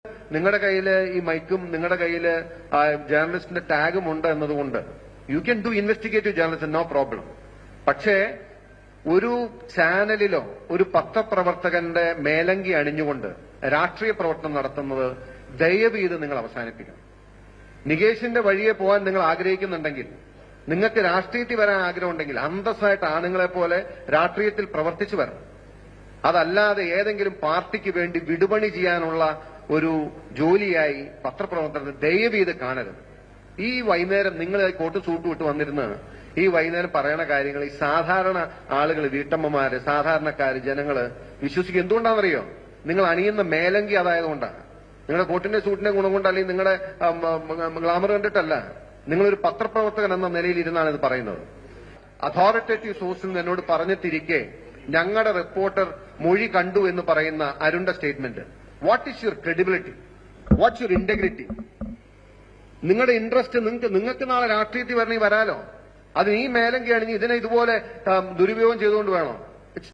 നിങ്ങളുടെ കയ്യില് ഈ മൈക്കും നിങ്ങളുടെ കയ്യില് ജേർണലിസ്റ്റിന്റെ ടാഗും ഉണ്ട് എന്നതുകൊണ്ട് you can do investigative journalism, no problem. പക്ഷേ ഒരു ചാനലിലോ ഒരു പത്രപ്രവർത്തകന്റെ മേലങ്കി അണിഞ്ഞുകൊണ്ട് രാഷ്ട്രീയ പ്രവർത്തനം നടത്തുന്നത് ദയവ് ചെയ്ത് നിങ്ങൾ അവസാനിപ്പിക്കണം. നികേഷിന്റെ വഴിയെ പോകാൻ നിങ്ങൾ ആഗ്രഹിക്കുന്നുണ്ടെങ്കിൽ, നിങ്ങൾക്ക് രാഷ്ട്രീയത്തിൽ വരാൻ ആഗ്രഹമുണ്ടെങ്കിൽ അന്തസ്സായിട്ട് ആണുങ്ങളെ പോലെ രാഷ്ട്രീയത്തിൽ പ്രവർത്തിച്ചു വരണം. അതല്ലാതെ ഏതെങ്കിലും പാർട്ടിക്ക് വേണ്ടി വിടുപണി ചെയ്യാനുള്ള ഒരു ജോലിയായി പത്രപ്രവർത്തനത്തെ ദയവ് ചെയ്ത് കാണരുത്. ഈ വൈകുന്നേരം നിങ്ങൾ കോട്ട് സൂട്ട് വിട്ട് വന്നിരുന്ന് ഈ വൈകുന്നേരം പറയണ കാര്യങ്ങൾ ഈ സാധാരണ ആളുകൾ, വീട്ടമ്മമാര്, സാധാരണക്കാര്, ജനങ്ങള് വിശ്വസിക്കും. എന്തുകൊണ്ടാണെന്നറിയോ? നിങ്ങൾ അണിയുന്ന മേലങ്കി അതായതുകൊണ്ടാണ്. നിങ്ങളുടെ കോട്ടിന്റെ സൂട്ടിന്റെ ഗുണം കൊണ്ട്, അല്ലെങ്കിൽ നിങ്ങളുടെ ഗ്ലാമർ കണ്ടിട്ടല്ല. നിങ്ങളൊരു പത്രപ്രവർത്തകൻ എന്ന നിലയിൽ ഇരുന്നാണ് ഇത് പറയുന്നത്. അതോറിറ്റേറ്റീവ് സോഴ്സിൽ നിന്ന് എന്നോട് പറഞ്ഞിട്ടിരിക്കെ ഞങ്ങളുടെ റിപ്പോർട്ടർ മൊഴി കണ്ടു എന്ന് പറയുന്ന അരുണിന്റെ statement, what is your credibility? What's your integrity? നിങ്ങളുടെ ഇൻട്രസ്റ്റ് നിങ്ങൾക്ക് നാളെ രാഷ്ട്രീയത്തിൽ വരണമെങ്കിൽ വരാലോ. അത് ഈ മേലങ്കി അണിഞ്ഞ് ഇതിനെ ഇതുപോലെ ദുരുപയോഗം ചെയ്തുകൊണ്ട് വേണോ?